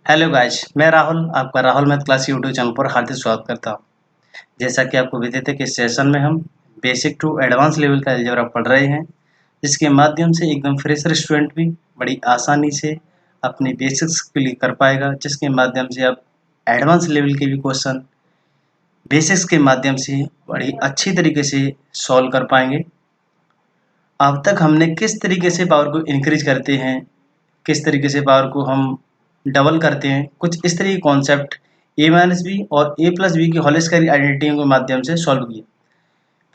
Hello guys, मैं राहुल आपका Rahul math class YouTube channel पर हार्दिक स्वागत करता हूं। जैसा कि आपको विदित है कि इस सेशन में हम बेसिक टू एडवांस लेवल का अलजेब्रा पढ़ रहे हैं, जिसके माध्यम से एकदम फ्रेशर स्टूडेंट भी बड़ी आसानी से अपनी बेसिक्स क्लियर कर पाएगा, जिसके माध्यम से आप एडवांस लेवल के भी क्वेश्चन बेसिक्स के माध्यम से बड़ी अच्छी तरीके से सॉल्व कर पाएंगे। अब तक हमने किस तरीके से पावर को इंक्रीज करते हैं, किस तरीके से पावर को हम डबल करते हैं, कुछ इस तरह के कॉन्सेप्ट ए माइनस बी और ए प्लस बी की होल स्क्वायर आइडेंटिटी के माध्यम से सॉल्व किए।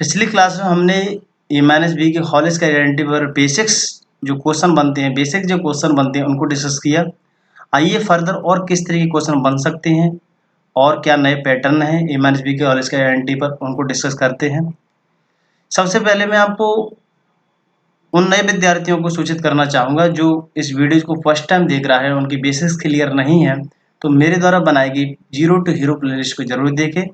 पिछली क्लास में हमने ए माइनस बी के होल स्क्वायर आइडेंटिटी पर बेसिक्स जो क्वेश्चन बनते हैं, बेसिक जो क्वेश्चन बनते हैं उनको डिस्कस किया। आइए फर्दर और किस तरह के क्वेश्चन बन सकते हैं और क्या नए पैटर्न हैं ए माइनस बी के होल स्क्वायर आइडेंटिटी पर, उनको डिस्कस करते हैं। सबसे पहले मैं आपको उन नए विद्यार्थियों को सूचित करना चाहूँगा जो इस वीडियो को फर्स्ट टाइम देख रहा है, उनकी बेसिक्स क्लियर नहीं है, तो मेरे द्वारा बनाई गई जीरो टू हीरो प्लेलिस्ट को जरूर देखें।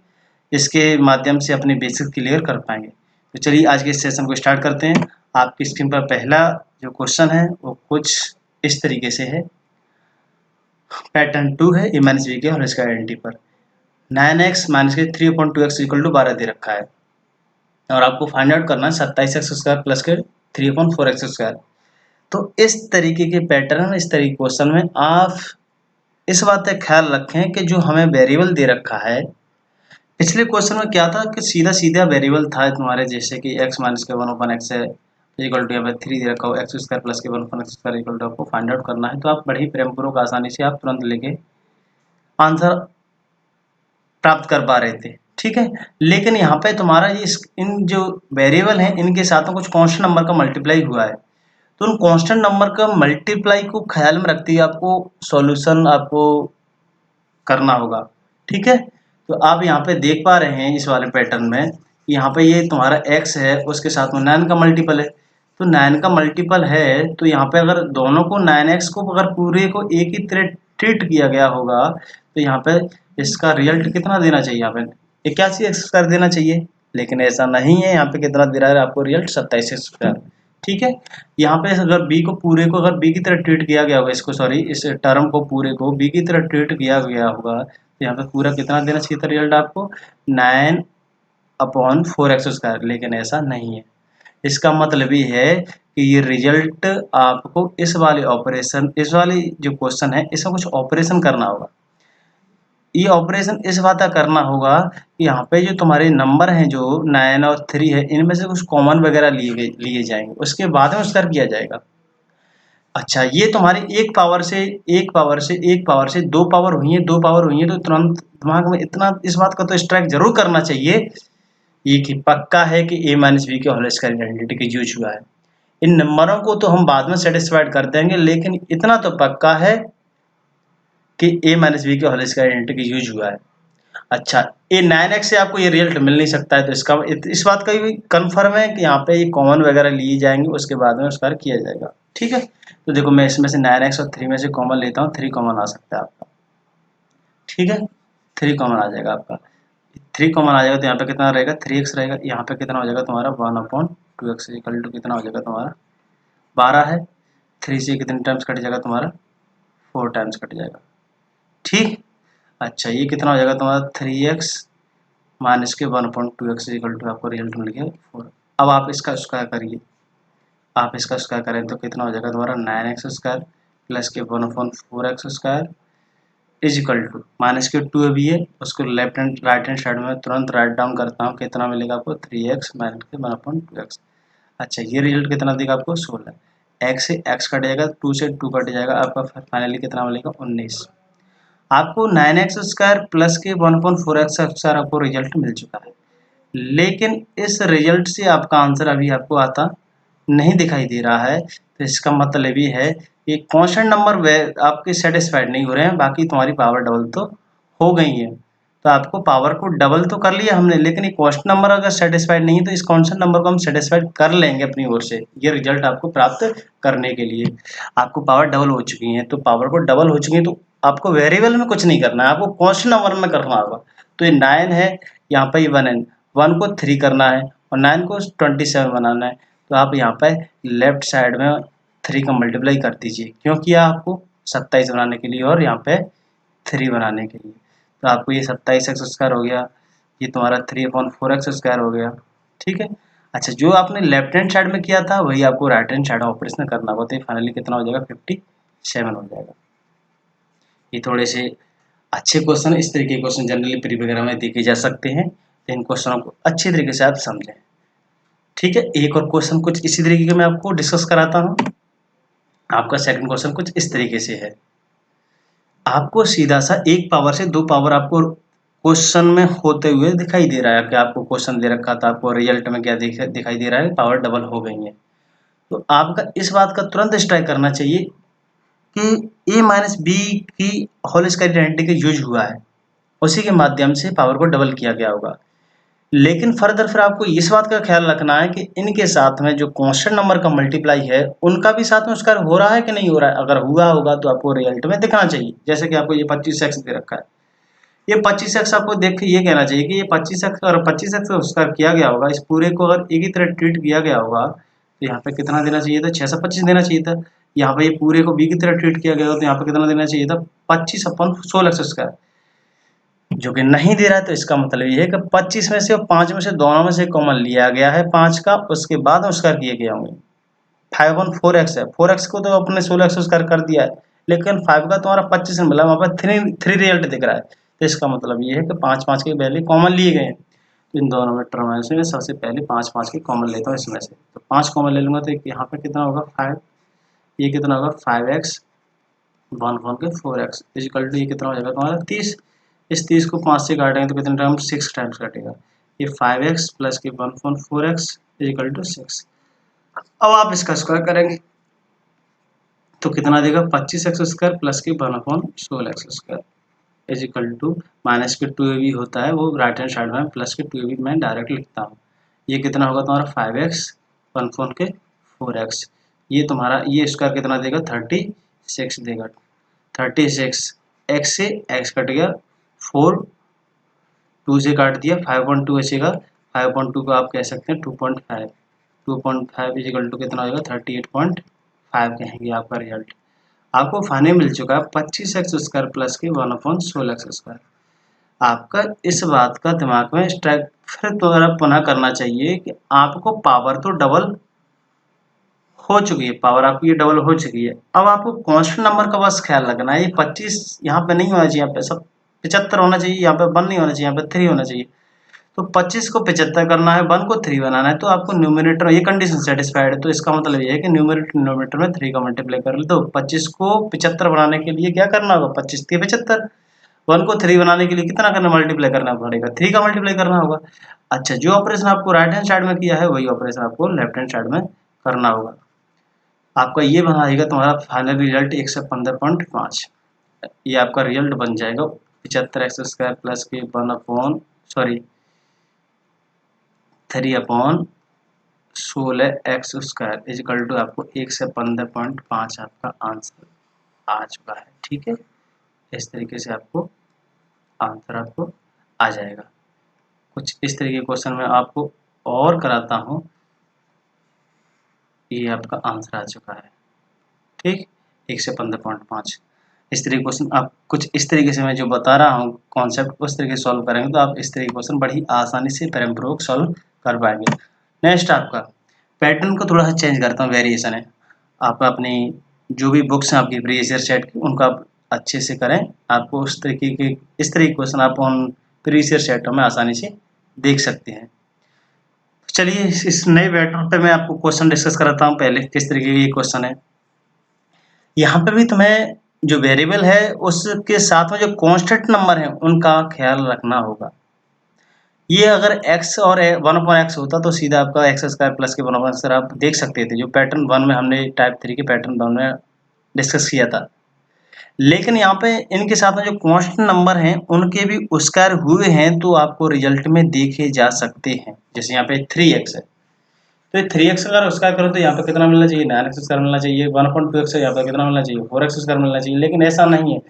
इसके माध्यम से अपने बेसिक्स क्लियर कर पाएंगे। तो चलिए आज के इस सेशन को स्टार्ट करते हैं। आपकी स्क्रीन पर पहला जो क्वेश्चन है वो कुछ इस तरीके से है। पैटर्न 2 है ए माइनस बी के होल स्क्वायर आइडेंटिटी पर 9x माइनस के 3/2x इक्वल टू 12 दे रखा है और आपको फाइंड आउट करना है 27x² प्लस के 3/4x²। तो इस तरीके के पैटर्न, इस तरीके के क्वेश्चन में आप इस बात का ख्याल रखें कि जो हमें वेरिएबल दे रखा है, पिछले क्वेश्चन में क्या था कि सीधा सीधा वेरिएबल था तुम्हारे, जैसे कि x माइनस के 1/x है इक्वल टू यहाँ पे 3 दे रखा हो x² प्लस के 1/x² इक्वल टू आपको फाइंड आउट करना है। तो आप बड़ी प्रेमपूर्वक आसानी से आप तुरंत लेके आंसर प्राप्त कर पा रहे थे, ठीक है। लेकिन यहाँ पे तुम्हारा ये इन जो वेरिएबल हैं इनके साथ में कुछ कांस्टेंट नंबर का मल्टीप्लाई हुआ है, तो उन कांस्टेंट नंबर का मल्टीप्लाई को ख्याल में रखते हुए आपको सॉल्यूशन आपको करना होगा, ठीक है। तो आप यहाँ पे देख पा रहे हैं इस वाले पैटर्न में, यहाँ पे ये तुम्हारा x है, उसके साथ में 9 का मल्टीपल है। तो 9 का मल्टीपल है तो यहाँ पे अगर दोनों को 9x को अगर पूरे को एक ही तरह ट्रीट किया गया होगा तो यहाँ पे इसका रिजल्ट कितना देना चाहिए, यहाँ पे 81x कर देना चाहिए, लेकिन ऐसा नहीं है। यहाँ पे कितना दे रहा है आपको रिजल्ट 27x², ठीक है। यहाँ पे अगर b को पूरे को अगर b की तरह ट्रीट किया गया होगा, इसको सॉरी इस टर्म को पूरे को b की तरह ट्रीट किया गया होगा तो यहाँ पे पूरा कितना देना चाहिए था रिजल्ट आपको 9/4x², लेकिन ऐसा नहीं है। इसका मतलब ये है कि ये रिजल्ट आपको इस वाले ऑपरेशन, इस वाली जो क्वेश्चन है इसमें कुछ ऑपरेशन करना होगा। ये ऑपरेशन इस बात का करना होगा कि यहाँ पे जो तुम्हारे नंबर हैं जो 9 और 3 है, इनमें से कुछ कॉमन वगैरह लिए जाएंगे, उसके बाद में उसका किया जाएगा। अच्छा, ये तुम्हारी एक पावर से दो पावर हुई है, दो पावर हुई है, तो तुरंत दिमाग में इतना इस बात का तो स्ट्राइक जरूर करना चाहिए ये कि पक्का है कि a माइनस बी के होल स्क्वायर आइडेंटिटी की यूज हुआ है। इन नंबरों को तो हम बाद में सेटिस्फाइड कर देंगे, लेकिन इतना तो पक्का है कि a माइनस बी के होल स्क्वायर आइडेंटिटी की यूज हुआ है। अच्छा, ये 9x से आपको ये रिजल्ट मिल नहीं सकता है, तो इसका इस बात का भी कन्फर्म है कि यहाँ पे ये कॉमन वगैरह लिए जाएंगे, उसके बाद में उसका किया जाएगा, ठीक है। तो देखो मैं इसमें से 9x और 3 में से कॉमन लेता हूँ, 3 कॉमन आ सकता है आपका, ठीक है। 3 कॉमन आ जाएगा आपका, 3 कॉमन आ जाएगा तो यहाँ पे कितना रहेगा 3x रहेगा, यहाँ पे कितना हो जाएगा तुम्हारा 1/2x इक्वल टू कितना हो जाएगा तुम्हारा 12 है। 3 से कितने टाइम्स कट जाएगा तुम्हारा 4 टाइम्स कट जाएगा, ठीक। अच्छा, ये कितना हो जाएगा तुम्हारा 3x माइनस के 1/2x इक्वल टू आपको रिजल्ट मिल गया 4। अब आप इसका स्क्वायर करिए, आप इसका स्क्वायर करें तो कितना हो जाएगा तुम्हारा 9x² प्लस के 1/4x² is equal to minus के 2 भी है, उसको left hand right hand side में तुरंत राइट डाउन करता हूँ, कितना मिलेगा आपको 3x माइनस के 1/2x। अच्छा, ये रिजल्ट कितना देगा आपको 16। x से x कट जाएगा, 2 से 2 कट जाएगा, आपका फाइनली कितना मिलेगा 19। आपको 9x² प्लस के 1/4x² आपको रिजल्ट मिल चुका है, लेकिन इस रिजल्ट से आपका आंसर अभी आपको आता नहीं दिखाई दे रहा है। तो इसका मतलब ये है कि कांस्टेंट नंबर आपके सेटिस्फाइड नहीं हो रहे हैं, बाकी तुम्हारी पावर डबल तो हो गई है। तो आपको पावर को डबल तो कर लिया हमने, लेकिन ये कांस्टेंट नंबर अगर सेटिस्फाइड नहीं है तो इस कांस्टेंट नंबर को हम सेटिस्फाइड कर लेंगे अपनी ओर से, ये रिजल्ट आपको प्राप्त करने के लिए। आपको पावर डबल हो चुकी है, तो पावर को डबल हो चुकी है तो आपको वेरिएबल में कुछ नहीं करना है, आपको कांस्टेंट नंबर में करना होगा। तो ये 9 है, यहाँ पे 1 है, 1 को 3 करना है और 9 को 27 बनाना है। तो आप यहाँ पे लेफ्ट साइड में 3 का मल्टीप्लाई कर दीजिए, क्यों किया आपको 27 बनाने के लिए, और यहाँ पे 3 बनाने के लिए। तो आपको ये 27x² हो गया, ये तुम्हारा 3/4x² हो गया, ठीक है। अच्छा, जो आपने लेफ्ट हैंड साइड में किया था वही आपको राइट हैंड साइड ऑपरेशन करना होगा, तो फाइनली कितना हो जाएगा 57 हो जाएगा। ये थोड़े से अच्छे क्वेश्चन, इस तरीके के क्वेश्चन जनरली प्री वगैरह में देखे जा सकते हैं, तो इन क्वेश्चनों को अच्छी तरीके से आप समझें, ठीक है। एक और क्वेश्चन कुछ इसी तरीके का मैं आपको डिस्कस कराता हूँ। आपका सेकंड क्वेश्चन कुछ इस तरीके से है, आपको सीधा सा 1 पावर से 2 पावर आपको क्वेश्चन में होते हुए दिखाई दे रहा है कि आपको क्वेश्चन दे रखा था, आपको रिजल्ट में क्या दिखाई दे रहा है, पावर डबल हो गई है। तो आपका इस बात का तुरंत स्ट्राइक करना चाहिए कि a माइनस बी की होल स्क्वायर आइडेंटिटी का यूज हुआ है, उसी के माध्यम से पावर को डबल किया गया होगा। लेकिन फर्दर फिर आपको इस बात का ख्याल रखना है कि इनके साथ में जो कांस्टेंट नंबर का मल्टीप्लाई है उनका भी साथ में स्क्वायर हो रहा है कि नहीं हो रहा है। अगर हुआ होगा तो आपको रिजल्ट में दिखना चाहिए। जैसे कि आपको ये 25x दे रखा है, ये 25x आपको देख के ये कहना चाहिए कि ये 25x और 25x का स्क्वायर किया गया होगा, इस पूरे को अगर एक ही तरह ट्रीट किया गया होगा तो यहाँ पे कितना देना चाहिए था, 625 देना चाहिए था। यहाँ पे ये पूरे को b की तरह ट्रीट किया गया हो तो यहाँ पे कितना देना चाहिए था, 25/16x², जो कि नहीं दे रहा है। तो इसका मतलब ये है कि 25 में से और 5 में से दोनों में से कॉमन लिया गया है 5 का, उसके बाद स्क्वायर किए गए होंगे। 5/4x है, 4x को तो अपने 16x स्क्वायर कर दिया है, लेकिन 5 का तुम्हारा 25 में मिला, वहाँ पर 3 रिजल्ट दिख रहा है। तो इसका मतलब ये है कि 5 के वैल्यू कॉमन लिए गए हैं। तो इन दोनों में टर्म में सबसे पहले 5 के कॉमन लेता हूँ इसमें से। तो 5 कॉमन ले लूँगा तो यहाँ पे कितना होगा 5, ये कितना होगा 5x 1/4x इक्वल टू ये कितना हो जाएगा तुम्हारा 30। इस 30 को 5 से काटेंगे तो कितना टाइम 6 टाइम्स कटेगा। ये 5x प्लस के 1/4x इक्वल टू 6। अब आप इसका स्क्वायर करेंगे तो कितना देगा 25x² प्लस के 1/16x² is equal to minus के 2ab होता है, वो राइट हैंड साइड में प्लस के 2ab मैं डायरेक्ट लिखता हूँ। ये कितना होगा तुम्हारा 5x 1/4x, ये तुम्हारा ये स्क्वायर कितना देगा 36 देगा। 36 x से x कट गया, 4 2 से काट दिया, 5/2 बचेगा। 5/2 को आप कह सकते हैं 2.5, 2.5 इज इक्वल टू कितना होगा 38.5 कहेंगे आपका रिजल्ट। आपको फाइनल मिल चुका है 25x² प्लस के 1/16x²। आपका इस बात का दिमाग में स्ट्राइक फिर दोबारा पुनः करना चाहिए कि आपको पावर तो डबल हो चुकी है, पावर आपकी ये डबल हो चुकी है। अब आपको कांस्टेंट नंबर का बस ख्याल रखना है, ये 25 यहाँ पे नहीं होना चाहिए, यहाँ पे सब 75 होना चाहिए, यहाँ पे 1 नहीं होना चाहिए, यहाँ पे 3 होना चाहिए। तो 25 को 75 करना है, 1 को 3 बनाना है, तो आपको न्यूमरेटर ये कंडीशन सेटिस्फाइड है। तो इसका मतलब ये है कि न्यूमरेटर में 3 का मल्टीप्लाई कर लो। तो 25 को 75 बनाने के लिए क्या करना होगा 25 के 75, 1 को 3 बनाने के लिए कितना करना मल्टीप्लाई करना पड़ेगा 3 का मल्टीप्लाई करना होगा। अच्छा, जो ऑपरेशन आपको राइट हैंड साइड में किया है वही ऑपरेशन आपको लेफ्ट हैंड साइड में करना होगा। आपका ये बनाएगा तुम्हारा फाइनल रिजल्ट 115.5। ये आपका रिजल्ट बन जाएगा 75x² प्लस के 3/16x² इजिकल टू आपको 115.5 आपका आंसर आ चुका है, ठीक है। इस तरीके से आपको आंसर आपको आ जाएगा। कुछ इस तरीके के क्वेश्चन में आपको और कराता हूँ, ये आपका आंसर आ चुका है, ठीक 115.5। इस तरीके क्वेश्चन आप कुछ इस तरीके से मैं जो बता रहा हूँ कॉन्सेप्ट उस तरीके से सॉल्व करेंगे तो आप इस तरीके क्वेश्चन बड़ी आसानी से परम्परागत सॉल्व कर पाएंगे। नेक्स्ट आपका पैटर्न को थोड़ा सा चेंज करता हूँ, वेरिएशन है। आप अपनी जो भी बुक्स हैं आपकी प्रीवियस ईयर सेट की उनको आप अच्छे से करें, आपको उस तरीके के इस तरीके के क्वेश्चन आप उन प्रीवियस ईयर सेटों में आसानी से देख सकते हैं। चलिए इस नए पैटर्न पे मैं आपको क्वेश्चन डिस्कस कराता हूँ। पहले किस तरीके का ये क्वेश्चन है, यहाँ पे भी तुम्हें जो वेरिएबल है उसके साथ में जो कांस्टेंट नंबर है उनका ख्याल रखना होगा। ये अगर x और 1/x होता तो सीधा आपका x² प्लस के 1/x आप देख सकते थे, जो पैटर्न 1 में हमने टाइप 3 के पैटर्न 1 में डिस्कस किया था। लेकिन यहाँ पे इनके साथ में जो कांस्टेंट नंबर हैं उनके भी स्क्वायर हुए हैं तो आपको रिजल्ट में देखे जा सकते हैं। जैसे यहाँ पे 3x है तो 3x अगर स्क्वायर करो तो यहाँ पे कितना मिलना चाहिए 9x² मिलना चाहिए, 1/2x यहाँ पे कितना मिलना चाहिए 4x² मिलना चाहिए। लेकिन ऐसा नहीं है,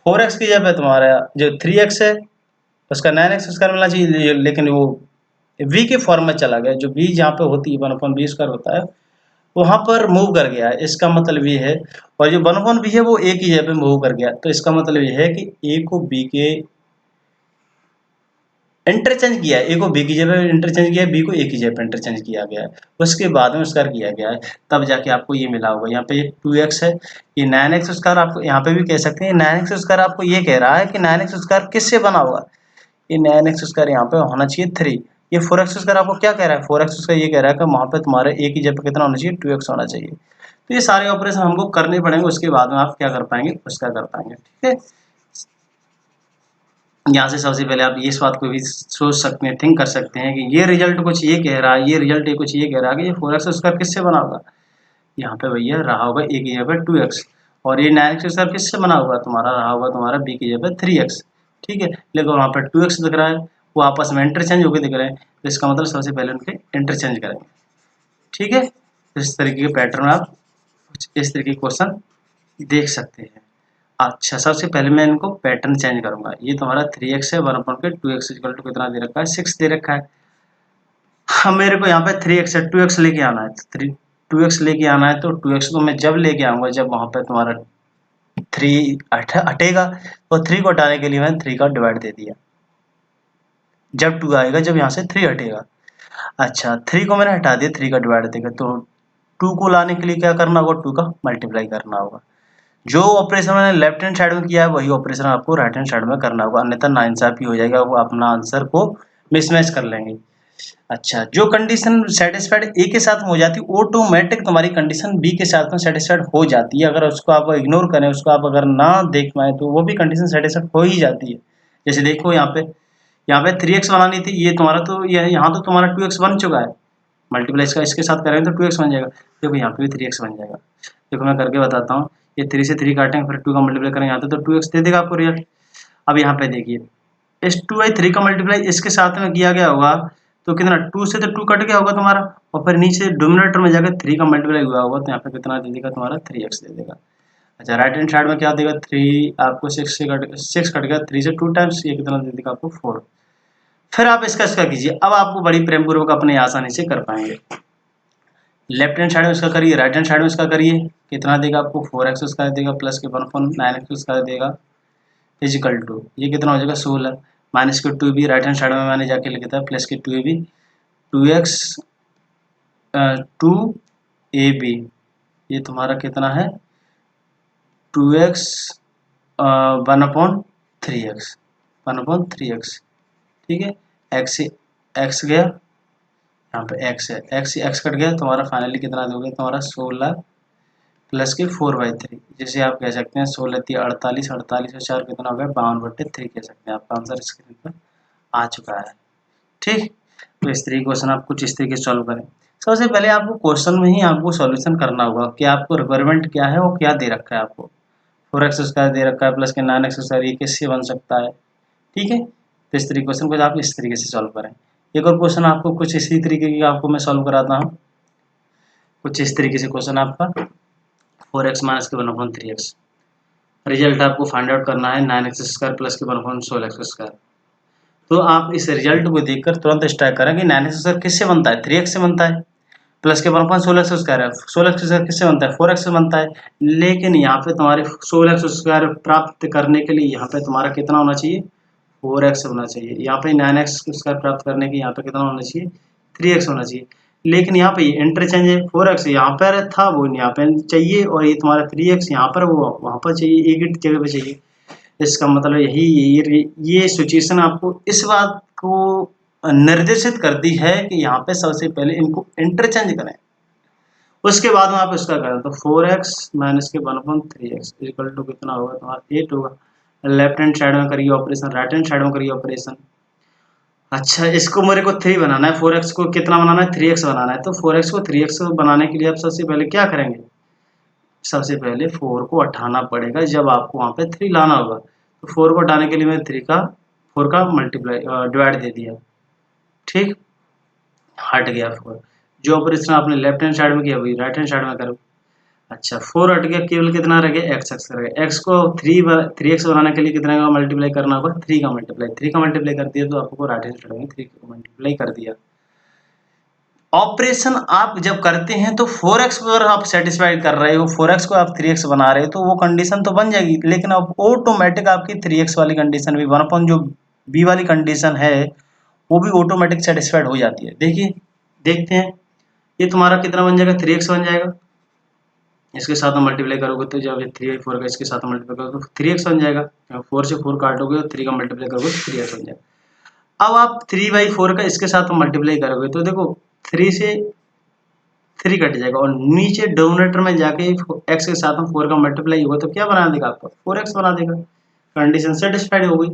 4x की जगह पे तुम्हारा जो 3x है उसका 9x² मिलना चाहिए, लेकिन वो v के फॉर्म में चला गया। जो v जहाँ पे होती है 1/b² होता है वहां पर मूव कर गया है, इसका मतलब ये है। और जो 1/1 भी है वो ए की जगह पे मूव कर गया, तो इसका मतलब ये है कि ए को बी के इंटरचेंज किया है, ए को बी की जगह पे इंटरचेंज किया है, बी को ए की जगह पे इंटरचेंज किया गया है, उसके बाद में स्क्वायर किया गया है, तब जाके आपको ये मिला होगा। यहाँ पे ये 2x है, ये 9x स्क्वायर आपको यहाँ पे भी कह सकते हैं। 9x स्क्वायर आपको ये कह रहा है कि 9x स्क्वायर किससे बना होगा, ये 9x स्क्वायर यहाँ पे होना चाहिए 3। ये 4x स्क्वायर आपको क्या कह रहा है, 4x स्क्वायर ये कह रहा है कि वहाँ पे तुम्हारे ए की जगह पे कितना होना चाहिए, 2x होना चाहिए। तो ये सारे ऑपरेशन हमको करने पड़ेंगे, उसके बाद में आप क्या कर पाएंगे, उसका कर पाएंगे। ठीक है, यहाँ से सबसे पहले आप इस बात को भी सोच सकते हैं, थिंक कर सकते हैं कि ये रिजल्ट कुछ ये कह रहा है, ये रिजल्ट कुछ ये कह रहा है कि ये 4x स्क्वायर किससे बना होगा, यहाँ पे भैया रहा होगा ए की जगह पे 2x, और ये 9x स्क्वायर किससे बना होगा, तुम्हारा रहा होगा तुम्हारा बी की जगह पे 3x। ठीक है, लेकिन वहाँ पर 2x दिख रहा है, वो आपस में इंटरचेंज होकर दिख रहे हैं, तो इसका मतलब सबसे पहले उनके इंटरचेंज करेंगे। ठीक है, इस तरीके के पैटर्न आप कुछ इस तरीके के क्वेश्चन देख सकते हैं। अच्छा, सबसे पहले मैं इनको पैटर्न चेंज करूंगा। ये तुम्हारा 3x है, 1/2x इक्वल टू कितना दे रखा है, 6 दे रखा है। अब मेरे को यहाँ पे 3x है, 2x लेके आना है, 2x लेके आना है, तो 2x को मैं जब लेके आऊंगा जब वहां पे तुम्हारा 3 हटेगा, तो 3 को हटाने के लिए मैंने 3 का डिवाइड दे दिया, जब 2 आएगा, जब यहाँ से 3 हटेगा। अच्छा, 3 को मैंने हटा दिया, 3 का डिवाइड देगा, तो 2 को लाने के लिए क्या करना होगा, 2 का मल्टीप्लाई करना होगा। जो ऑपरेशन मैंने लेफ्ट हैंड साइड में किया है वही ऑपरेशन आपको राइट हैंड साइड में करना होगा, अन्यथा नाइंसाफी हो जाएगा, वो अपना आंसर को मिसमैच कर लेंगे। अच्छा, जो कंडीशन सेटिस्फाइड ए के साथ में हो जाती है ऑटोमेटिक तुम्हारी कंडीशन बी के साथ में सेटिस्फाइड हो जाती है। अगर उसको आप इग्नोर करें, उसको आप अगर ना देख पाए, तो वो भी कंडीशन सेटिस्फाइड हो ही जाती है। जैसे देखो यहाँ पे 3x बनानी थी, ये तुम्हारा तो यहाँ तो तुम्हारा 2x बन चुका है, मल्टीप्लाई इसका इसके साथ करेंगे तो 2x बन जाएगा। देखो यहाँ पे भी 3x बन जाएगा। देखो मैं करके बताता हूँ, ये 3 से 3 काटेंगे, फिर 2 का मल्टीप्लाई करेंगे यहाँ पे, तो 2x दे देगा आपको रिजल्ट। अब यहाँ पे देखिए, इस 2/3 का मल्टीप्लाई इसके साथ में किया गया होगा, तो कितना 2 से तो 2 कट गया होगा तुम्हारा, और फिर नीचे डोमिनेटर में जाकर 3 का मल्टीप्लाई हुआ होगा, तो यहाँ पे कितना दे देगा तुम्हारा 3x दे देगा। अच्छा, राइट हैंड साइड में क्या देगा, 3 आपको 6 कट गया, 3 से 2 टाइम्स, ये कितना दे देगा आपको 4। फिर आप इसका कीजिए, अब आपको बड़ी प्रेम पूर्वक अपने आसानी से कर पाएंगे। लेफ्ट हैंड साइड में इसका करिए, राइट हैंड साइड में इसका करिए, कितना देगा आपको 4x स्क्वायर देगा, प्लस के 1/9x स्क्वायर देगा, इजिकल टू ये कितना हो जाएगा 16, माइनस के 2 भी राइट हैंड साइड में मैंने जाके लिखा था, प्लस के 2 भी 2x 2ab, ये तुम्हारा कितना है 2x 1/3x 1/3x। ठीक है, x से x गया, यहाँ पे x है, x से x कट गया, तुम्हारा फाइनली कितना दोगे, तुम्हारा 16 प्लस के 4/3, जिसे आप कह सकते हैं 16 × 48, 48 और 4 कितना हो गया 52/3 कह सकते हैं। आपका आंसर स्क्रीन पर आ चुका है। ठीक, तो इस तरीके क्वेश्चन आप कुछ इस तरीके से सॉल्व करें। सबसे पहले आपको क्वेश्चन में ही आपको सॉल्यूशन करना होगा कि आपको रिक्वायरमेंट क्या है और क्या दे रखा है आपको। 4x स्क्वायर दे रखा है, प्लस के 9x स्क्वायर, ये किससे बन सकता है। ठीक है, तो इस तरीके क्वेश्चन को आप इस तरीके से सॉल्व करें। एक और क्वेश्चन आपको कुछ इसी तरीके की आपको मैं सॉल्व कराता हूँ। कुछ इस तरीके से क्वेश्चन आपका 4x माइनस के 1/3x, रिजल्ट आपको फाइंड आउट करना है 9x स्क्वायर प्लस के 1/16x स्क्वायर। तो आप इस रिजल्ट को देखकर तुरंत स्ट्राइक करें कि 9x स्क्वायर किससे बनता है, 3x से बनता है, प्लस के 1/16x स्क्वायर है, 16x स्क्वायर किससे बनता है, 4x से बनता है। लेकिन यहाँ पे तुम्हारे 16x स्क्वायर प्राप्त करने के लिए यहाँ पे तुम्हारा कितना होना चाहिए, 4x होना चाहिए। यहाँ पे 9x स्क्वायर प्राप्त करने के यहाँ पे कितना होना चाहिए, 3x होना चाहिए। लेकिन यहाँ पे इंटरचेंज है, 4x यहाँ पर था वो यहाँ पे चाहिए, और ये तुम्हारा 3x यहाँ पर वो वहाँ पर चाहिए, एक ही जगह पे चाहिए। इसका मतलब ये सिचुएशन आपको इस बात को निर्देशित करती है कि यहाँ पे सबसे पहले इनको इंटरचेंज करें, उसके बाद में आप इसका करें। तो 4x माइनस के 1/3x इक्वल टू कितना होगा तुम्हारा 8 होगा। लेफ्ट हैंड साइड में करिए ऑपरेशन, राइट हैंड साइड में करिए ऑपरेशन। अच्छा, इसको मेरे को 3 बनाना है, 4x को कितना बनाना है, 3x बनाना है। तो 4x को 3x बनाने के लिए आप सबसे पहले क्या करेंगे, सबसे पहले 4 को हटाना पड़ेगा, जब आपको वहाँ पे 3 लाना होगा। तो 4 को हटाने के लिए मैं 4 का मल्टीप्लाई डिवाइड दे दिया। ठीक, हट गया 4। जो ऑपरेशन आपने लेफ्ट हैंड साइड में किया वही राइट हैंड साइड में करो। अच्छा, 4 हट गया, केवल कितना रह गया x रह गया। x को 3x बनाने के लिए कितना का मल्टीप्लाई करना होगा, 3 का मल्टीप्लाई कर दिया, तो आपको राइट हैंड साइड में 3 का मल्टीप्लाई कर दिया। ऑपरेशन आप जब करते हैं तो 4x पर आप सेटिस्फाइड कर रहे हो, 4x को आप 3x बना रहे हो, तो वो कंडीशन तो बन जाएगी, लेकिन अब ऑटोमेटिक आपकी 3x वाली कंडीशन भी 1 जो b वाली कंडीशन है वो भी ऑटोमेटिक सेटिस्फाइड हो जाती है। देखिए, देखते हैं ये तुम्हारा कितना बन जाएगा, 3x बन जाएगा। इसके साथ में मल्टीप्लाई करोगे तो जब ये 3/4 का इसके साथ मल्टीप्लाई करोगे तो 3x बन जाएगा। 4 से 4 काटोगे तो 3 का मल्टीप्लाई करोगे तो 3x बन जाएगा। अब आप 3/4 का इसके साथ मल्टीप्लाई करोगे तो देखो 3 से 3 कट जाएगा और नीचे डोमिनेटर में जाके x के साथ में 4 का मल्टीप्लाई होगा तो क्या बना देगा आपका, 4x बना देगा। कंडीशन सेटिस्फाइड हो गई।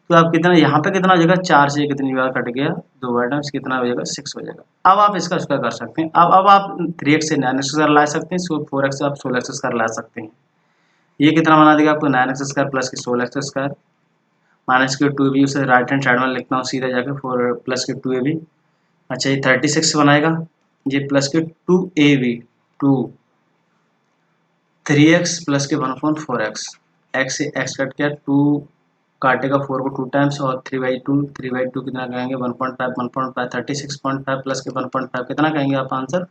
तो आप कितना यहाँ पे कितना हो जाएगा, 4 से कितनी बार कट गया, 2 बार टाइम्स कितना हो जाएगा, 6 हो जाएगा। अब आप इसका स्क्वायर कर सकते हैं। अब आप 3x से 9x स्क्वायर ला सकते हैं, 4x से आप 16x स्क्वायर ला सकते हैं। ये कितना बना देगा आपको, 9x स्क्वायर प्लस के 16x स्क्वायर माइनस के 2ab, उसे राइट हैंड साइड में लिखता हूँ सीधा जाके, 4 प्लस के 2ab। अच्छा, ये 36 बनाएगा, ये प्लस के 2ab 2 3x प्लस के 1/4x, x से x कट गया, 2 काटेगा 4 को 2 टाइम्स और 3/2 कितना कहेंगे, 1.5 36.5 प्लस के 1.5 कितना कहेंगे आप आंसर,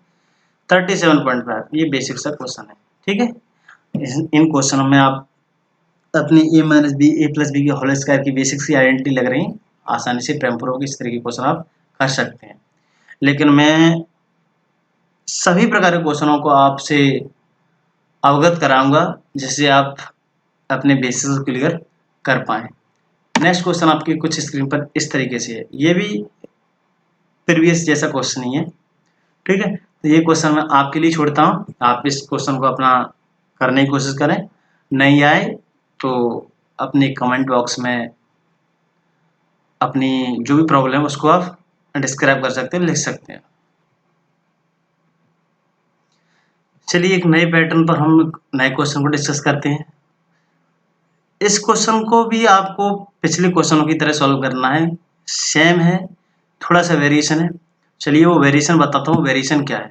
37.5। ये बेसिक सा क्वेश्चन है, ठीक है। इन क्वेश्चनों में आप अपनी a minus b a plus b के होल स्क्वायर की बेसिक सी आइडेंटिटी लग रही, आसानी से प्रेम्पुरो की इस तरह के क्वेश्चन आप कर सकते हैं। लेकिन मैं सभी प्रकार के क्वेश्चनों को आपसे अवगत कराऊंगा जिससे आप अपने बेसिस को क्लियर कर पाएं। नेक्स्ट क्वेश्चन आपकी कुछ स्क्रीन पर इस तरीके से है, ये भी प्रीवियस जैसा क्वेश्चन ही है, ठीक है। तो ये क्वेश्चन मैं आपके लिए छोड़ता हूँ, आप इस क्वेश्चन को अपना करने की कोशिश करें, नहीं आए तो अपने कमेंट बॉक्स में अपनी जो भी प्रॉब्लम है उसको आप डिस्क्राइब कर सकते हैं, लिख सकते हैं। चलिए एक नए पैटर्न पर हम नए क्वेश्चन को डिस्कस करते हैं। इस क्वेश्चन को भी आपको पिछले क्वेश्चनों की तरह सॉल्व करना है, सेम है, थोड़ा सा वेरिएशन है। चलिए वो वेरिएशन बताता हूँ, वेरिएशन क्या है,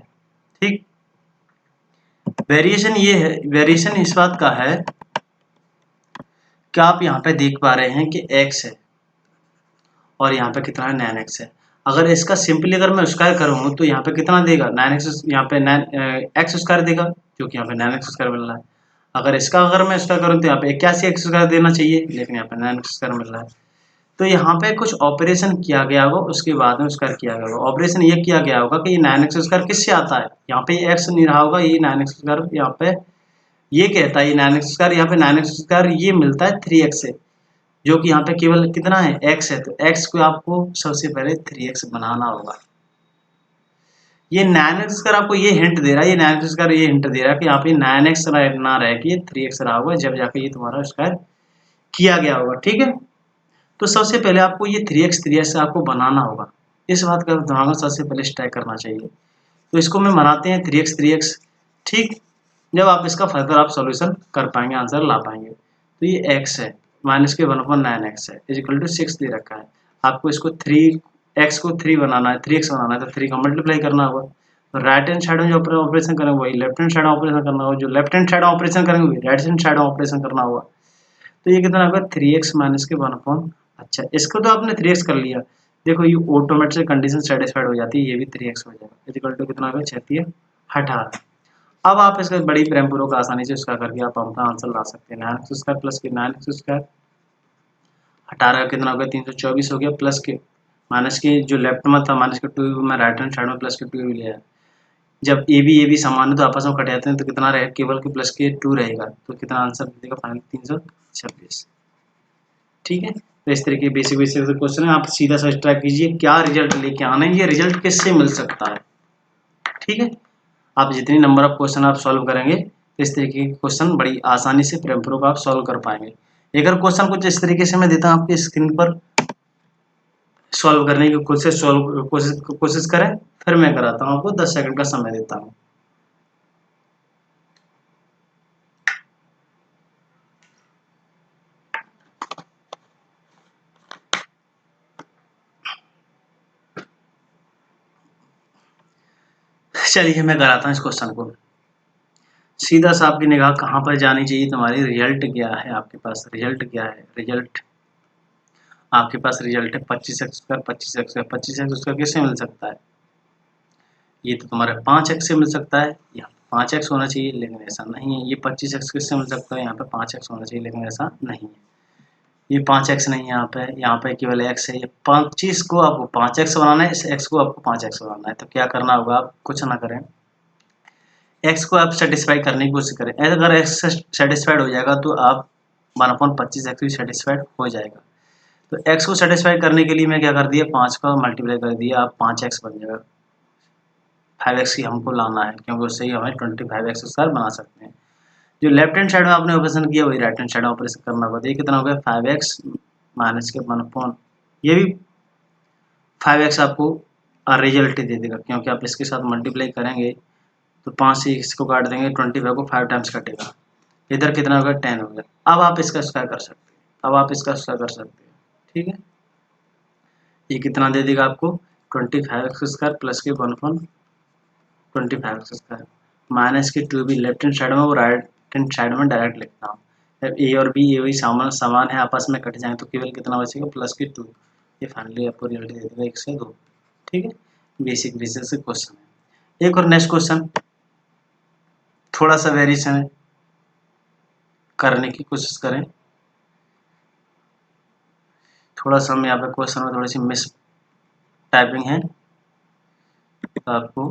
ठीक। वेरिएशन ये है, वेरिएशन इस बात का है कि आप यहाँ पे देख पा रहे हैं कि x है और यहाँ पे कितना है 9x है। अगर इसका सिंपली अगर मैं स्क्वायर करूँ तो यहाँ पे कितना देगा, 9x, यहाँ पे 9x स्क्वायर देगा क्योंकि यहाँ पे 9x स्क्वायर मिल रहा है। अगर इसका अगर मैं स्क्वायर करूँ तो यहाँ पे 81x स्क्वायर देना चाहिए, लेकिन यहाँ पे 9x स्क्वायर मिल रहा है। तो यहाँ पे कुछ ऑपरेशन किया गया होगा, उसके बाद में स्क्वायर किया गया होगा। ऑपरेशन ये किया गया होगा कि ये 9x स्क्वायर किससे आता है, यहाँ पे ये x नहीं रहा होगा, ये 9x स्क्वायर यहाँ पे ये कहता है, ये 9x स्क्वायर यहाँ पे 9x स्क्वायर ये मिलता है 3x से, जो कि यहाँ पे केवल कितना है, x है। तो x को आपको सबसे पहले 3x बनाना होगा। ये 9x स्क्वायर आपको ये हिंट दे रहा है, ये 9x स्क्वायर ये हिंट दे रहा है कि यहाँ पे 9x ना रह के ये 3x रहा होगा, जब जाके ये तुम्हारा स्क्वायर किया गया होगा, ठीक है। तो सबसे पहले आपको ये 3x आपको बनाना होगा, इस बात का दिमाग में सबसे पहले स्ट्राइक करना चाहिए। तो इसको मैं बनाते हैं 3x, ठीक। जब आप इसका फर्दर आप सॉल्यूशन कर पाएंगे, आंसर ला पाएंगे। तो ये x है माइनस के 1/9x है इज इक्वल टू 6 दे रखा है। आपको इसको 3x को 3 बनाना है, 3x बनाना है तो 3 का मल्टीप्लाई करना होगा। तो राइट हैंड साइड में जो ऑपरेशन करेंगे वही लेफ्ट हैंड साइड में ऑपरेशन करना होगा, जो लेफ्ट हैंड साइड में ऑपरेशन करेंगे वही राइट हैंड साइड में ऑपरेशन करना होगा। तो ये कितना होगा, 3x माइनस के 1/। अच्छा, इसको तो आपने 3x कर लिया, देखो ये ऑटोमेटिक से कंडीशन सेटिस्फाइड हो जाती है, ये भी 3x हो जाएगा इज इक्वल टू कितना होगा, 36 अब आप इसका बड़ी प्रेमपुरों का आसानी से उसका करके आप अपना आंसर ला सकते हैं। 9x स्क्वायर प्लस के 9x स्क्वायर 18 का कितना हो गया, 324 हो गया, प्लस के माइनस के जो लेफ्ट में था माइनस के 2 में राइट हैंड साइड में प्लस के 2 लिया है। जब ए बी समान है तो आपस में कट जाते हैं तो कितना रहेगा, केवल के प्लस के 2 रहेगा, तो कितना आंसर देगा फाइनल 326, ठीक है। तो इस तरीके बेसिक क्वेश्चन है, आप सीधा सा ट्राई कीजिए क्या रिजल्ट लेके आना है, ये रिजल्ट किससे मिल सकता है, ठीक है। आप जितनी नंबर ऑफ क्वेश्चन आप सॉल्व करेंगे इस तरीके के क्वेश्चन बड़ी आसानी से प्रेमपुरो का आप सॉल्व कर पाएंगे। अगर क्वेश्चन कुछ इस तरीके से मैं देता हूँ आपकी स्क्रीन पर, सॉल्व करने की कोशिश करें, फिर मैं कराता हूँ, आपको 10 सेकंड का समय देता हूँ। चलिए मैं कराता हूँ इस क्वेश्चन को। सीधा सा आपकी निगाह कहाँ पर जानी चाहिए, तुम्हारी रिजल्ट क्या है, आपके पास रिजल्ट क्या है, रिजल्ट आपके पास रिजल्ट है 25x square, 25x square, 25x square किससे मिल सकता है, ये तो तुम्हारे 5x से मिल सकता है, यहाँ 5x होना चाहिए लेकिन ऐसा नहीं है। ये 25x किससे मिल सकता है, यहाँ पे 5x होना चाहिए लेकिन ऐसा नहीं है। ये 5x नहीं है, यहाँ पे केवल x है। ये 25 को आपको 5x बनाना है, इस x को आपको 5x बनाना है। तो क्या करना होगा, आप कुछ ना करें, x को आप सेटिस्फाई करने की कोशिश करें। अगर x सेटिस्फाइड हो जाएगा तो आप 1/25x भी सेटिस्फाइड हो जाएगा। तो x को सेटिस्फाई करने के लिए मैं क्या कर दिया, 5 का मल्टीप्लाई कर दिया, आप 5x बन जाएगा। 5x की हमको लाना है क्योंकि उससे ही हमें 25x स्क्वायर बना सकते हैं। जो लेफ्ट हैंड साइड में आपने ऑपरेशन किया वही राइट हैंड साइड में ऑपरेशन करना होगा। तो ये कितना हो गया, 5x माइनस के 1/, ये भी 5x आपको रिजल्ट दे देगा क्योंकि आप इसके साथ मल्टीप्लाई करेंगे तो 5 से इसको काट देंगे, 25 को 5 टाइम्स कटेगा, इधर कितना होगा, 10 हो गया। अब आप इसका स्क्वायर कर सकते हैं, अब आप इसका स्क्वायर कर सकते हैं, ठीक है। ये कितना दे देगा आपको, 25x स्क्वायर प्लस के 1/25x स्क्वायर माइनस के 2 भी लेफ्ट हैंड साइड में और राइट हैंड साइड में डायरेक्ट लिखता हूँ। जब ए और बी ये वही समान है, आपस में कट जाए तो केवल कितना बचेगा, प्लस के 2। ये फाइनली आपको रिजल्ट दे देगा 1 से 2, ठीक है। बेसिक बेसिक से क्वेश्चन है। एक और नेक्स्ट क्वेश्चन थोड़ा सा वेरिएशन करने की कोशिश करें। थोड़ा सा हम यहाँ पे क्वेश्चन में थोड़ी सी मिस टाइपिंग है तो आपको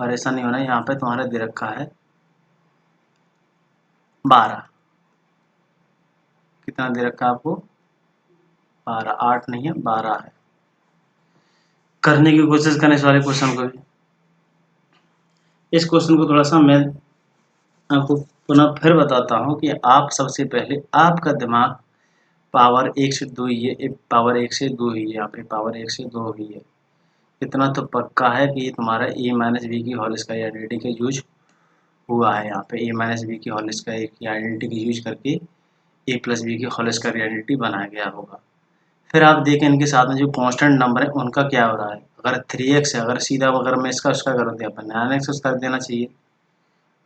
परेशानी होना है। यहाँ पे तुम्हारा दे रखा है 12, कितना दे रखा है आपको, 12, 8 नहीं है 12 है। करने की कोशिश करें इस वाले क्वेश्चन को भी। इस क्वेश्चन को थोड़ा सा मैं आपको पुनः फिर बताता हूँ कि आप सबसे पहले आपका दिमाग पावर 1 से 2 ही है, पावर 1 से 2 ही है, यहाँ पे पावर 1 से 2 ही है। इतना तो पक्का है कि ये तुम्हारा a माइनस बी की होल स्क्वायर आइडेंटिटी का यूज हुआ है। यहाँ पे a माइनस बी की होल स्क्वायर की आइडेंटिटी का यूज करके a प्लस बी की होल स्क्वायर आइडेंटिटी बनाया गया होगा। फिर आप देखें इनके साथ में जो कांस्टेंट नंबर है उनका क्या हो रहा है। अगर 3x है, अगर सीधा अगर मैं इसका स्क्वायर कर दिया, आपका 9x स्क्वायर देना चाहिए,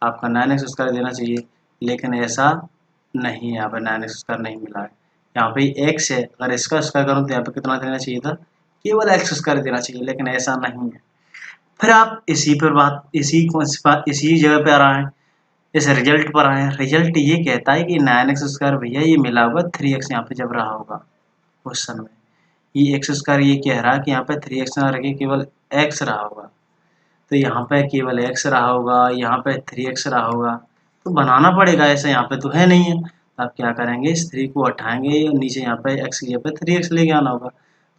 आपका 9x स्क्वायर देना चाहिए, लेकिन ऐसा नहीं है, यहाँ पर 9x स्क्वायर नहीं मिला है। यहाँ पे x है, अगर इसका स्क्वायर करूँ तो यहाँ पे कितना देना चाहिए था, केवल x स्क्वायर देना चाहिए, लेकिन ऐसा नहीं है। फिर आप इसी पर बात, इसी जगह पे आ रहा है, इस रिजल्ट पर आए हैं। रिजल्ट ये कहता है कि 9x स्क्वायर भैया ये मिला होगा 3x यहाँ पे जब रहा होगा क्वेश्चन में। ये एक्स स्क्वायर ये कह रहा है कि यहाँ पे 3x ना रखे केवल x रहा होगा, तो यहाँ पे केवल x रहा होगा, यहाँ पे 3x रहा होगा, तो बनाना पड़ेगा ऐसे, यहाँ पे तो है नहीं है। तो आप क्या करेंगे, इस 3 को हटाएंगे और नीचे यहाँ पे x की जगह पे 3x लेके आना होगा।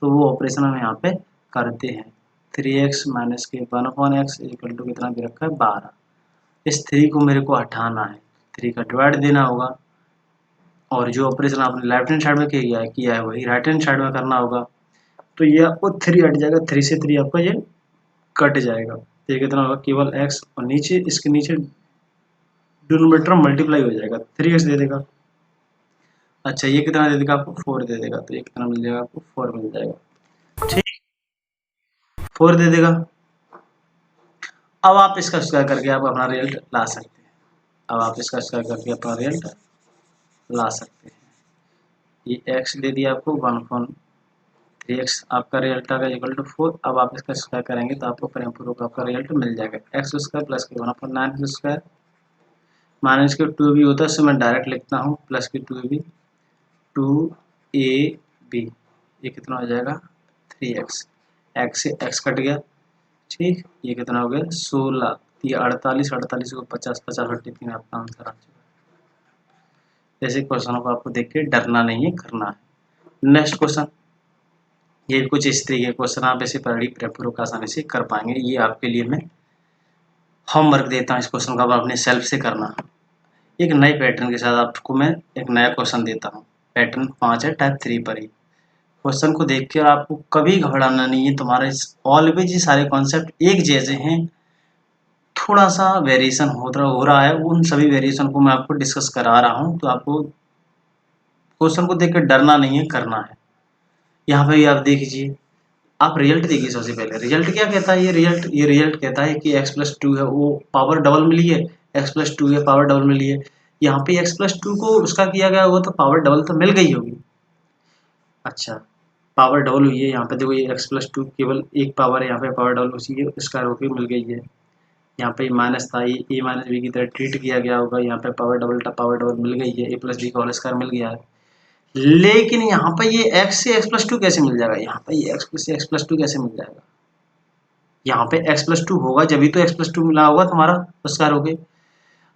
तो वो ऑपरेशन हम यहाँ पे करते हैं। 3x माइनस के 1/x इक्वल टू कितना भी रखा है 12। इस 3 को मेरे को हटाना है, 3 का डिवाइड देना होगा, और जो ऑपरेशन आपने लेफ्ट हैंड साइड में किया है वही राइट हैंड साइड में करना होगा। तो ये आपको 3 हट जाएगा, 3 से 3 आपका ये कट जाएगा। तो ये कितना होगा, केवल x और नीचे इसके नीचे डिनोमिनेटर मल्टीप्लाई हो जाएगा, 3x दे देगा। अच्छा ये कितना दे देगा आपको, 4 दे देगा। तो ये कितना मिल जाएगा आपको, 4 मिल जाएगा, ठीक, 4 दे देगा। अब आप इसका स्क्वायर करके आप अपना रिजल्ट ला सकते हैं। अब आप इसका स्क्वायर करके अपना रिजल्ट ला सकते हैं। ये x दे दिया आपको 1/3x, आपका रिजल्ट आएगा इक्वल टू 4। अब आप इसका स्क्वायर करेंगे तो आपको परिपूर्वक आपका रिजल्ट मिल जाएगा, x स्क्वायर प्लस के 1/9 स्क्वायर माइनस के 2 भी होता है, उससे मैं डायरेक्ट लिखता हूँ, प्लस के 2 भी 2ab, ये कितना हो जाएगा 3x, x से x कट गया, ठीक। ये कितना हो गया 16, ये 48, 48 को 50, 50 83 आपका आंसर आ चुका। ऐसे क्वेश्चनों को आपको देख के डरना नहीं है, करना है। नेक्स्ट क्वेश्चन, ये कुछ इस तरीके के क्वेश्चन आप ऐसे पूर्वक आसानी से कर पाएंगे। ये आपके लिए मैं होमवर्क देता हूँ, इस क्वेश्चन का आप अपने सेल्फ से करना। एक नए पैटर्न के साथ आपको मैं एक नया क्वेश्चन देता हूँ। पैटर्न 5 है, टाइप 3 पर ही। क्वेश्चन को देख कर आपको कभी घबराना नहीं है, तुम्हारे ऑलवेज ये सारे कॉन्सेप्ट एक जैसे हैं, थोड़ा सा वेरिएशन हो रहा है, उन सभी वेरिएशन को मैं आपको डिस्कस करा रहा हूँ। तो आपको क्वेश्चन को देख कर डरना नहीं है, करना है। यहाँ पे आप देखिए, आप रिजल्ट देखिए। सबसे पहले रिजल्ट क्या कहता है, ये रिजल्ट कहता है कि x+2 है, वो पावर डबल मिली है, x+2 है, पावर डबल मिली है। यहाँ पे x+2 को उसका किया गया होगा तो पावर डबल तो मिल गई होगी। अच्छा, पावर डबल हुई है यहाँ पे, देखो ये x+2 केवल एक पावर है, यहाँ पे पावर डबल उसी के स्क्वायर होकर मिल गई है। यहाँ पे माइनस था, ये a माइनस बी की तरह ट्रीट किया गया होगा, यहाँ पे पावर डबल मिल गई है, a+b का होल स्क्वायर मिल गया है। लेकिन यहाँ पे ये x से x+2 कैसे मिल जाएगा, यहाँ पे ये x से x+2 कैसे मिल जाएगा, यहाँ पे x+2 होगा जब भी तो x+2 मिला होगा तुम्हारा स्क्वायर होके।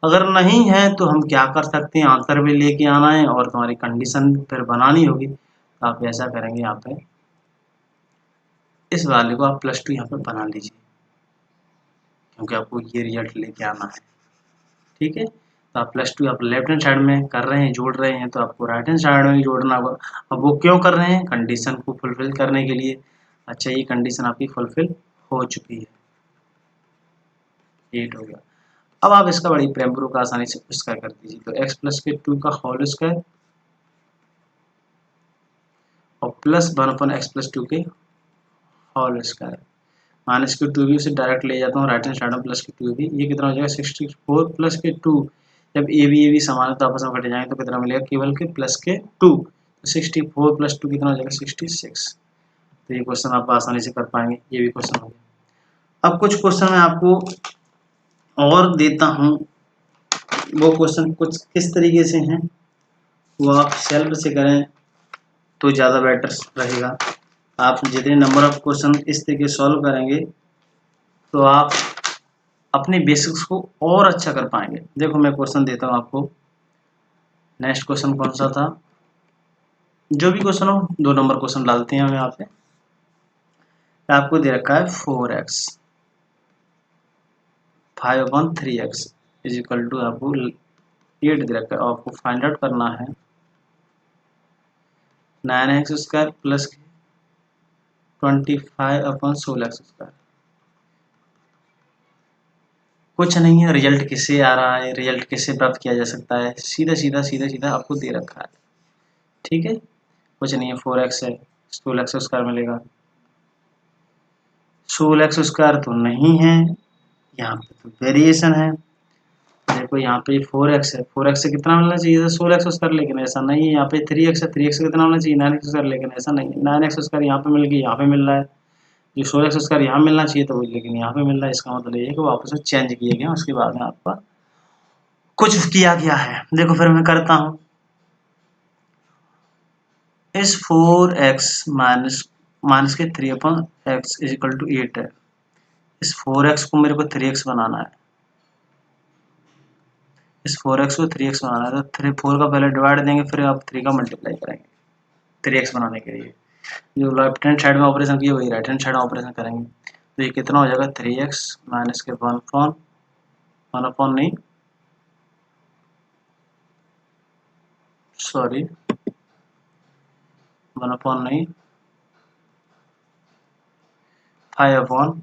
अगर नहीं है तो हम क्या कर सकते हैं, आंसर में लेके आना है और तुम्हारी कंडीशन फिर बनानी होगी। तो आप ऐसा करेंगे, यहाँ पे इस वैल्यू को आप +2 यहाँ पे बना लीजिए, क्योंकि आपको ये रिजल्ट लेके आना है। ठीक है, तो आप +2 आप लेफ्ट हैंड साइड में कर रहे हैं, जोड़ रहे हैं, तो आपको राइट हैंड साइड में भी जोड़ना होगा। अब वो क्यों कर रहे हैं, कंडीशन को फुलफिल करने के लिए। अच्छा, ये कंडीशन आपकी फुलफिल हो चुकी है, 8 हो गया। अब आप इसका बड़ी प्रेमपूर्वक आसानी से स्क्वायर कर दीजिए, तो x+2 का होल स्क्वायर और +1/x+2 के होल स्क्वायर, -2 भी उसे डायरेक्ट ले जाता हूँ राइट हैंड साइड में, +2 भी, ये कितना हो जाएगा 64 +2। जब ए भी समान है तो आपस में कटे जाएंगे तो कितना मिलेगा, केवल के +2, तो 64 +2 कितना हो जाएगा 66। तो ये क्वेश्चन आप आसानी से कर पाएंगे, ये भी क्वेश्चन हो गया। अब कुछ क्वेश्चन मैं आपको और देता हूँ, वो क्वेश्चन कुछ किस तरीके से हैं वो आप सेल्फ से करें तो ज़्यादा बेटर रहेगा। आप जितने नंबर ऑफ क्वेश्चन इस तरीके सॉल्व करेंगे तो आप अपने बेसिक्स को और अच्छा कर पाएंगे। देखो मैं क्वेश्चन देता हूँ आपको, नेक्स्ट क्वेश्चन कौन सा था, जो भी क्वेश्चन हो 2 नंबर क्वेश्चन डालते हैं हम यहाँ पे। आपको दे रखा है 4x 5/3x is equal to, आपको 8 दे रखा है, आपको फाइंड आउट करना है 9x² प्लस 25/16x²। कुछ नहीं है, रिजल्ट किससे आ रहा है, रिजल्ट किससे प्राप्त किया जा सकता है, सीधा सीधा आपको दे रखा है। ठीक है, कुछ नहीं है, 4x है, 16x² मिलेगा। 16x² तो नहीं है, यहाँ पे तो वेरिएशन है। देखो यहाँ पे 4x है, 4x से कितना मिलना चाहिए था 16x², लेकिन ऐसा नहीं है। यहाँ पे 3x है, 3x से कितना मिलना चाहिए 9x², लेकिन ऐसा नहीं है। 9x² यहाँ पे मिल गई, यहाँ पे मिल रहा है, जो 16x² यहाँ मिलना चाहिए था वो लेकिन यहाँ पे मिल रहा है। इसका मतलब ये है कि वापस चेंज किए गए, उसके बाद में आपका कुछ किया गया है। देखो फिर मैं करता हूँ, इस 4x माइनस के 3/x इज इक्वल टू 8 है। इस 4x को मेरे को 3x बनाना है, इस 4x को 3x बनाना है, तो 4 का पहले डिवाइड देंगे, फिर आप 3 का मल्टीप्लाई करेंगे 3x बनाने के लिए। जो लेफ्ट हैंड साइड में ऑपरेशन किया वही राइट हैंड साइड में ऑपरेशन करेंगे। तो ये कितना हो जाएगा 3x माइनस के 1 अपॉन नहीं, सॉरी 1 अपॉन नहीं 5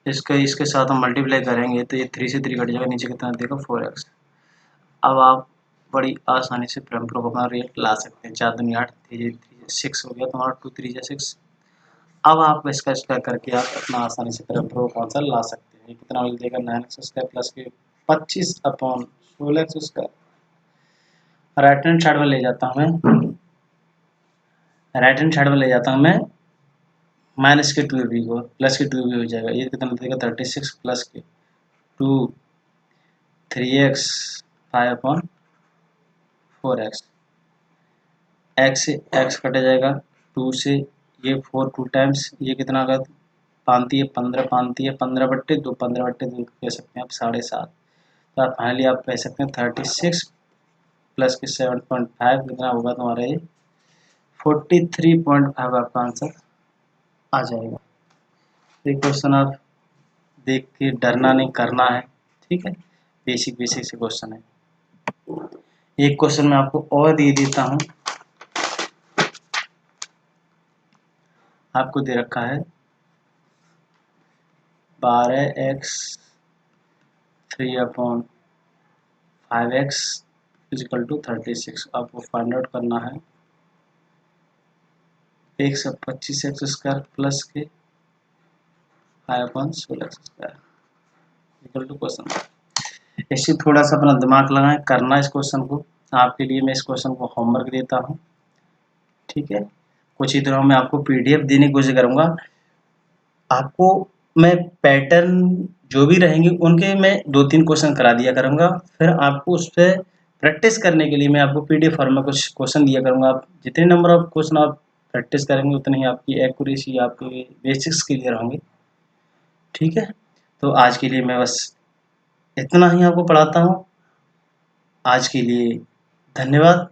इसके साथ हम मल्टीप्लाई करेंगे तो ये 3 से 3 कट जाएगा, नीचे कितना देगा 4x। अब आप बड़ी आसानी से प्रेमपूर्वक अपना रिजल्ट ला सकते हैं। 4 दूनी 8, 3 6 हो गया तुम्हारा, 2 3 6। अब आप इसका स्क्वायर करके आप अपना आसानी से प्रेमपूर्वक आंसर ला सकते हैं। ये कितना मिल देगा 9x² प्लस के 25/16x²। राइट हैंड साइड में ले जाता हूँ मैं, राइट हैंड साइड में ले जाता हूँ मैं, माइनस के 2b को प्लस के 2b हो जाएगा। ये कितना देगा 36 प्लस के 2 3x 5/4x। x से x कट जाएगा, 2 से ये 4 2 टाइम्स, ये कितना होगा पानती है 15, पानती है 15/2, 15/2 कह सकते हैं आप 7.5। तो आप फाइनली आप कह सकते हैं 36 प्लस के 7.5 कितना होगा तुम्हारा ये 43.5 आपका आंसर आ जाएगा। ये क्वेश्चन आप देख के डरना नहीं, करना है। ठीक है, बेसिक से क्वेश्चन है। एक क्वेश्चन मैं आपको और दे देता हूँ, आपको दे रखा है 12x 3/5x is equal to 36। आपको फाइंड आउट करना है x 25x² प्लस के 5/16x² इक्वल टू क्वेश्चन। ऐसे थोड़ा सा अपना दिमाग लगाएं, करना इस क्वेश्चन को। आपके लिए मैं इस क्वेश्चन को होमवर्क देता हूँ। ठीक है, कुछ ही दिनों में आपको PDF देने की कोशिश करूँगा। आपको मैं पैटर्न जो भी रहेंगे उनके मैं 2-3 क्वेश्चन करा दिया करूँगा, फिर आपको उस पे प्रैक्टिस करने के लिए मैं आपको PDF फॉर्म में कुछ क्वेश्चन दिया करूँगा। आप जितने नंबर ऑफ क्वेश्चन आप प्रैक्टिस करेंगे उतनी ही आपकी एक्यूरेसी, आपके बेसिक्स क्लियर होंगे। ठीक है? तो आज के लिए मैं बस इतना ही आपको पढ़ाता हूँ। आज के लिए धन्यवाद।